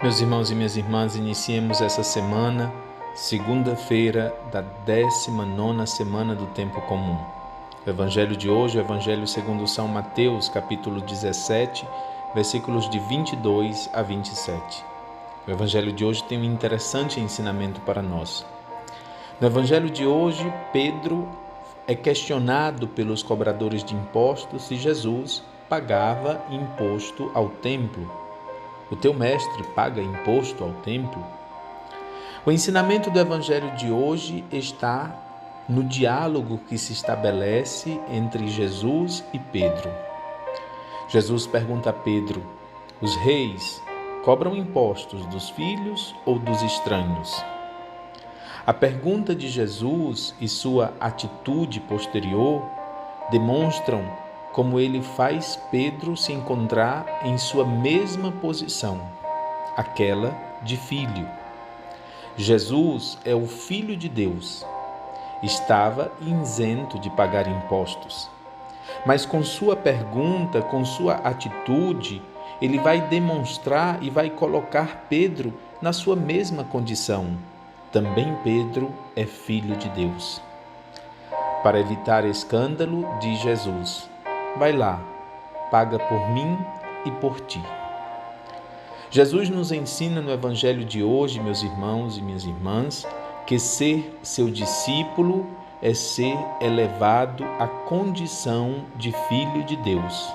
Meus irmãos e minhas irmãs, iniciemos essa semana, segunda-feira da 19ª semana do Tempo Comum. O Evangelho de hoje é o Evangelho segundo São Mateus, capítulo 17, versículos de 22 a 27. O Evangelho de hoje tem um interessante ensinamento para nós. No Evangelho de hoje, Pedro é questionado pelos cobradores de impostos se Jesus pagava imposto ao templo. O teu mestre paga imposto ao templo? O ensinamento do Evangelho de hoje está no diálogo que se estabelece entre Jesus e Pedro. Jesus pergunta a Pedro: os reis cobram impostos dos filhos ou dos estranhos? A pergunta de Jesus e sua atitude posterior demonstram como ele faz Pedro se encontrar em sua mesma posição, aquela de filho. Jesus é o Filho de Deus. Estava isento de pagar impostos. Mas com sua pergunta, com sua atitude, ele vai demonstrar e vai colocar Pedro na sua mesma condição. Também Pedro é Filho de Deus. Para evitar escândalo, diz Jesus: vai lá, paga por mim e por ti. Jesus nos ensina no Evangelho de hoje, meus irmãos e minhas irmãs, que ser seu discípulo é ser elevado à condição de Filho de Deus.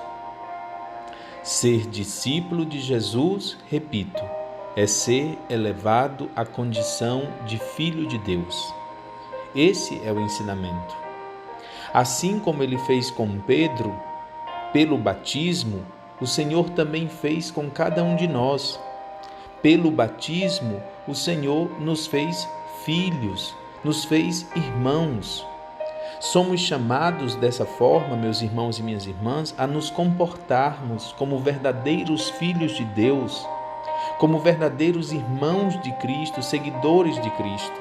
Ser discípulo de Jesus, repito, é ser elevado à condição de Filho de Deus. Esse é o ensinamento. Assim como ele fez com Pedro, pelo batismo, o Senhor também fez com cada um de nós. Pelo batismo, o Senhor nos fez filhos, nos fez irmãos. Somos chamados dessa forma, meus irmãos e minhas irmãs, a nos comportarmos como verdadeiros filhos de Deus, como verdadeiros irmãos de Cristo, seguidores de Cristo.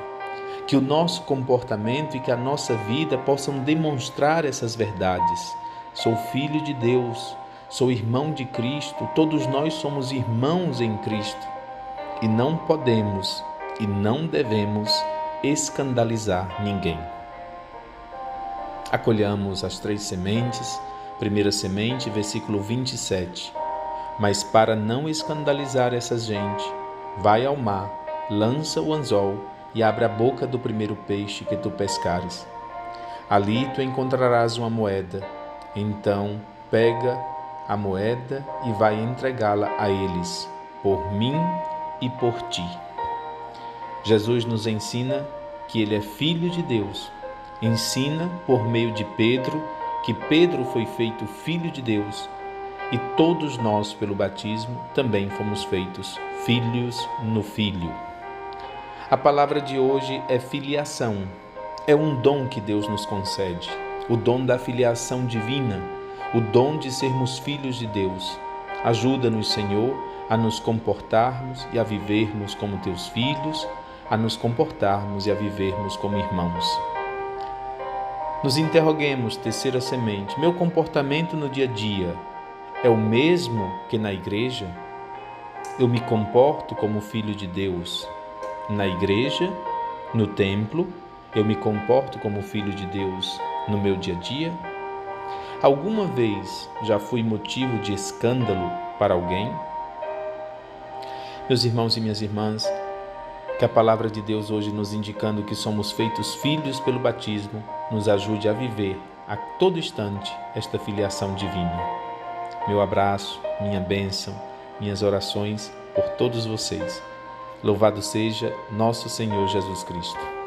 Que o nosso comportamento e que a nossa vida possam demonstrar essas verdades. Sou filho de Deus, sou irmão de Cristo, todos nós somos irmãos em Cristo e não podemos e não devemos escandalizar ninguém. Acolhamos as 3 sementes. Primeira semente, versículo 27. Mas para não escandalizar essa gente, vai ao mar, lança o anzol e abre a boca do primeiro peixe que tu pescares. Ali tu encontrarás uma moeda. Então pega a moeda e vai entregá-la a eles, por mim e por ti. Jesus nos ensina que ele é Filho de Deus. Ensina por meio de Pedro que Pedro foi feito Filho de Deus e todos nós, pelo batismo, também fomos feitos filhos no Filho. A palavra de hoje é filiação. É um dom que Deus nos concede, o dom da filiação divina, o dom de sermos filhos de Deus. Ajuda-nos, Senhor, a nos comportarmos e a vivermos como teus filhos, a nos comportarmos e a vivermos como irmãos. Nos interroguemos, terceira semente, meu comportamento no dia a dia é o mesmo que na igreja? Eu me comporto como filho de Deus na igreja, no templo? Eu me comporto como filho de Deus no meu dia a dia? Alguma vez já fui motivo de escândalo para alguém? Meus irmãos e minhas irmãs, que a palavra de Deus hoje nos indicando que somos feitos filhos pelo batismo, nos ajude a viver a todo instante esta filiação divina. Meu abraço, minha bênção, minhas orações por todos vocês. Louvado seja nosso Senhor Jesus Cristo.